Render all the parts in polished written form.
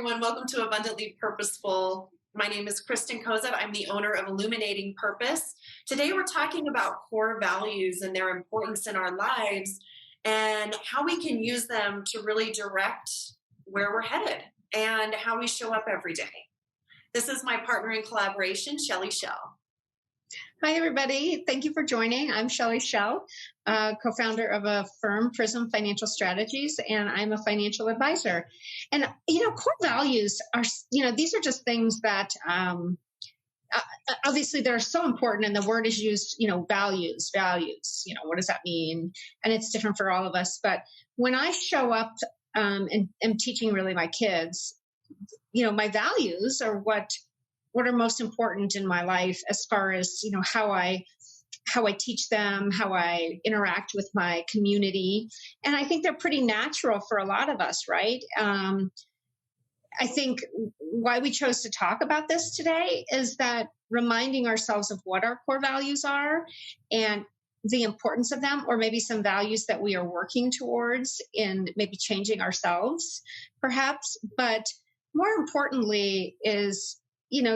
everyone. Welcome to Abundantly Purposeful. My name is Kristyn Cozad. I'm the owner of Illuminating Purpose. Today, we're talking about core values and their importance in our lives and how we can use them to really direct where we're headed and how we show up every day. This is my partner in collaboration, Shelly Schell. Hi, everybody. Thank you for joining. I'm Shelly Schell, co-founder of a firm, Prism Financial Strategies, and I'm a financial advisor. And, core values are, these are just things that obviously they're so important, and the word is used, values, what does that mean? And it's different for all of us. But when I show up and am teaching really my kids, my values are what are most important in my life as far as, how I teach them, how I interact with my community. And I think they're pretty natural for a lot of us, right? I think why we chose to talk about this today is that reminding ourselves of what our core values are and the importance of them, or maybe some values that we are working towards in maybe changing ourselves, perhaps. But more importantly is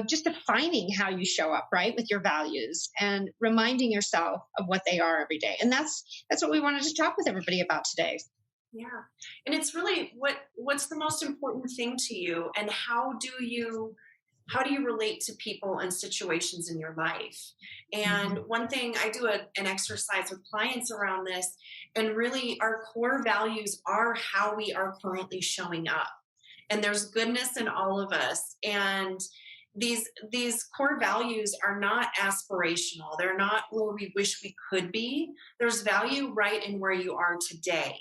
just defining how you show up, right, with your values and reminding yourself of what they are every day. And that's what we wanted to talk with everybody about today. Yeah. And it's really what's the most important thing to you, and how do you relate to people and situations in your life? And one thing, I do an exercise with clients around this, and really our core values are how we are currently showing up. And there's goodness in all of us. And these core values are not aspirational. They're not where we wish we could be. There's value right in where you are today.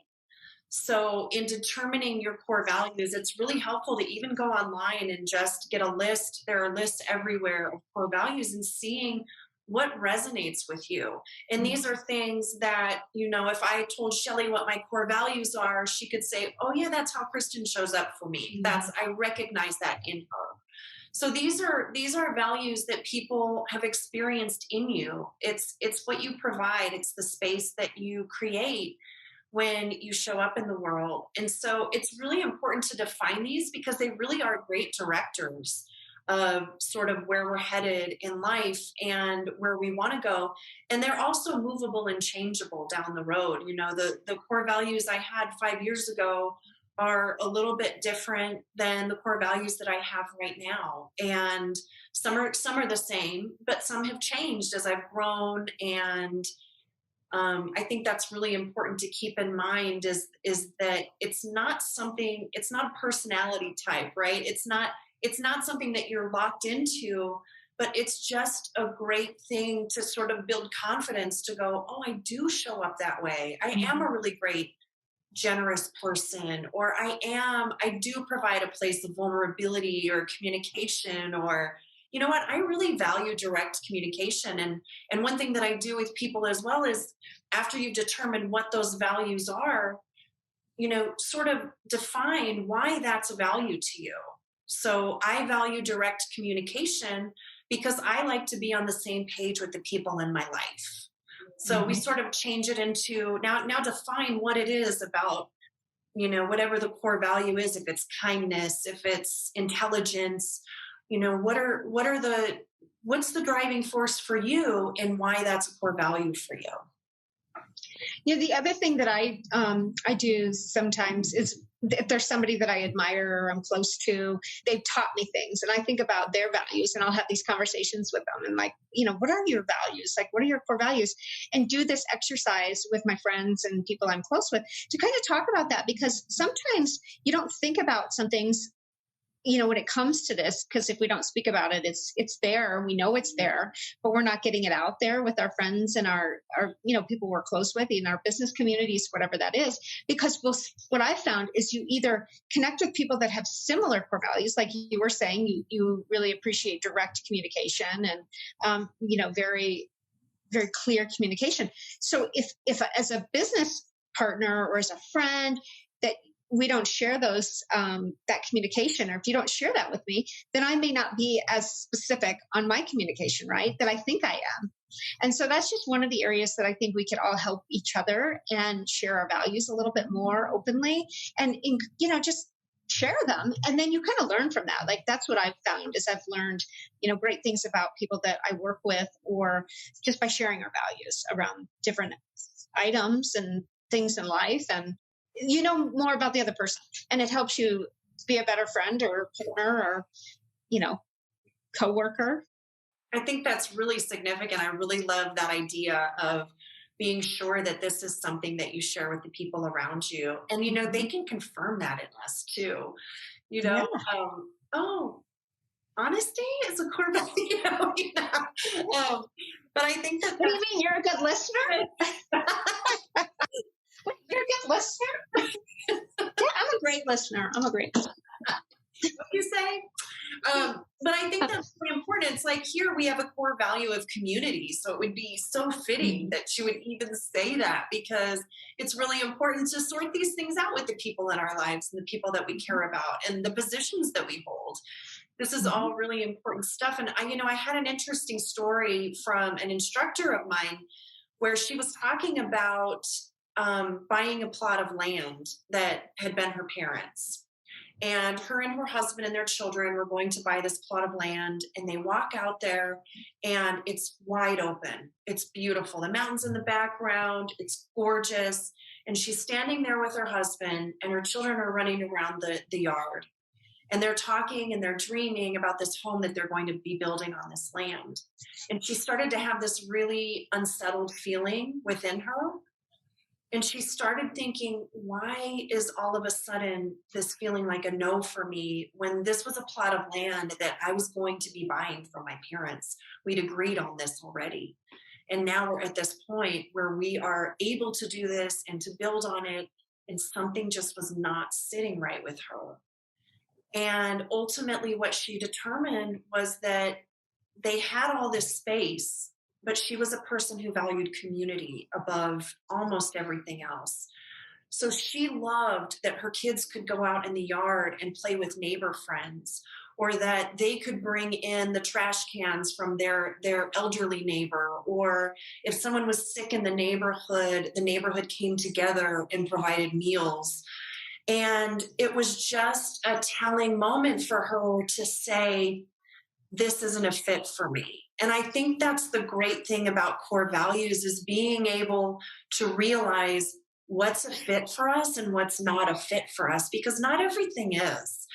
So in determining your core values, it's really helpful to even go online and just get a list. There are lists everywhere of core values, and seeing what resonates with you. And these are things that, if I told Shelly what my core values are, she could say, oh yeah, that's how Kristyn shows up for me. I recognize that in her. So these are values that people have experienced in you. It's what you provide. It's the space that you create when you show up in the world. And so it's really important to define these, because they really are great directors of sort of where we're headed in life and where we want to go. And they're also movable and changeable down the road. The core values I had 5 years ago are a little bit different than the core values that I have right now. And some are the same, but some have changed as I've grown. And I think that's really important to keep in mind is that it's not a personality type, right? It's not something that you're locked into, but it's just a great thing to sort of build confidence to go, oh, I do show up that way. I am a really great, generous person, or I do provide a place of vulnerability or communication, or you know what, I really value direct communication. And one thing that I do with people as well is, after you've determined what those values are, sort of define why that's a value to you. So I value direct communication because I like to be on the same page with the people in my life. So we sort of change it into now define what it is about, whatever the core value is, if it's kindness, if it's intelligence, what's the driving force for you and why that's a core value for you? The other thing that I do sometimes is, if there's somebody that I admire or I'm close to, they've taught me things, and I think about their values, and I'll have these conversations with them and what are your values? What are your core values? And do this exercise with my friends and people I'm close with to kind of talk about that, because sometimes you don't think about some things, when it comes to this, because if we don't speak about it, it's there. We know it's there, but we're not getting it out there with our friends and our people we're close with in our business communities, whatever that is. Because what I've found is you either connect with people that have similar core values, like you were saying, you really appreciate direct communication and very, very clear communication. So if as a business partner or as a friend that we don't share those, that communication, or if you don't share that with me, then I may not be as specific on my communication, right, that I think I am. And so that's just one of the areas that I think we could all help each other and share our values a little bit more openly, and, just share them, and then you kind of learn from that. Like, that's what I've found is I've learned, great things about people that I work with, or just by sharing our values around different items and things in life, and you know more about the other person, and it helps you be a better friend or partner or you know coworker. I think that's really significant. I really love that idea of being sure that this is something that you share with the people around you. And, they Mhm. can confirm that in us too. You Yeah. know, oh, honesty is a core value. But I think that What do you mean? You're a good listener? You're a good listener? Yeah, I'm a great listener. I'm a great listener. what you say. But I think that's really important. It's like here we have a core value of community. So it would be so fitting Mhm. that you would even say that because it's really important to sort these things out with the people in our lives and the people that we care about and the positions that we hold. This is all Mhm. really important stuff. And I had an interesting story from an instructor of mine where she was talking about buying a plot of land that had been her parents, and her and her husband and their children were going to buy this plot of land. And they walk out there, and it's wide open. It's beautiful. The mountains in the background, it's gorgeous. And she's standing there with her husband, and her children are running around the yard. And they're talking and they're dreaming about this home that they're going to be building on this land. And she started to have this really unsettled feeling within her, and she started thinking, why is all of a sudden this feeling like a no for me when this was a plot of land that I was going to be buying from my parents? We'd agreed on this already. And now we're at this point where we are able to do this and to build on it. And something just was not sitting right with her. And ultimately, what she determined was that they had all this space, but she was a person who valued community above almost everything else. So she loved that her kids could go out in the yard and play with neighbor friends, or that they could bring in the trash cans from their elderly neighbor, or if someone was sick in the neighborhood came together and provided meals. And it was just a telling moment for her to say, this isn't a fit for me. And I think that's the great thing about core values is being able to realize what's a fit for us and what's not a fit for us, because not everything is.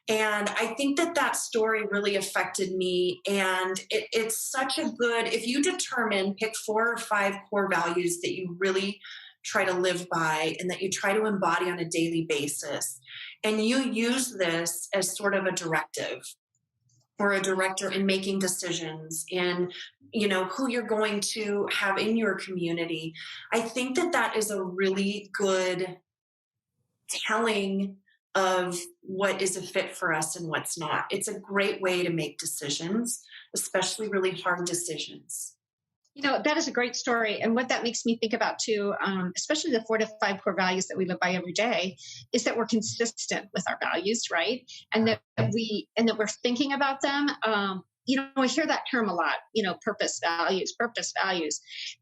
And I think that story really affected me. And it's such a good, if you pick 4 or 5 core values that you really try to live by and that you try to embody on a daily basis, and you use this as sort of a directive or a director in making decisions in who you're going to have in your community. I think that is a really good telling of what is a fit for us and what's not. It's a great way to make decisions, especially really hard decisions. That is a great story. And what that makes me think about too, especially the 4 to 5 core values that we live by every day, is that we're consistent with our values, right? And that we're thinking about them. I hear that term a lot, purpose values.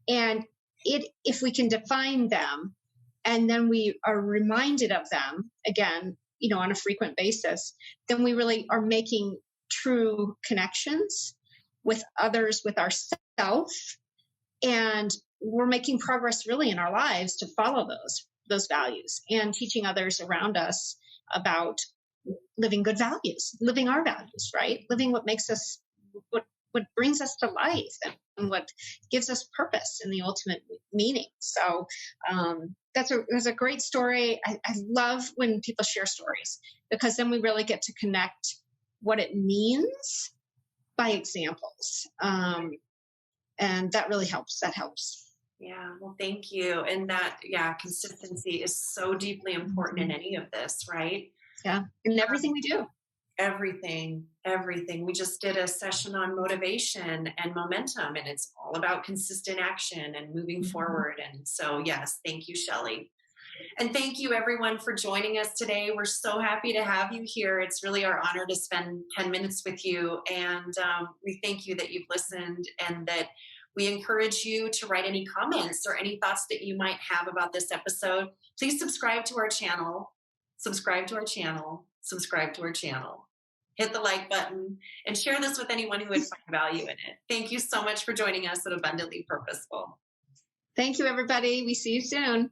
And if we can define them and then we are reminded of them again, on a frequent basis, then we really are making true connections with others, with ourselves, and we're making progress really in our lives to follow those values and teaching others around us about living good values, living our values, right? Living what makes us, what brings us to life, and what gives us purpose and the ultimate meaning. So that's a great story. I love when people share stories, because then we really get to connect what it means by examples. And that really helps. That helps. Yeah, well, thank you. And consistency is so deeply important in any of this, right? Yeah. In everything we do. Everything. We just did a session on motivation and momentum, and it's all about consistent action and moving forward. And so, yes, thank you, Shelly. And thank you, everyone, for joining us today. We're so happy to have you here. It's really our honor to spend 10 minutes with you. And we thank you that you've listened, and that we encourage you to write any comments or any thoughts that you might have about this episode. Please subscribe to our channel. subscribe to our channel, hit the like button, and share this with anyone who would find value in it. Thank you so much for joining us at Abundantly Purposeful. Thank you, everybody. We see you soon.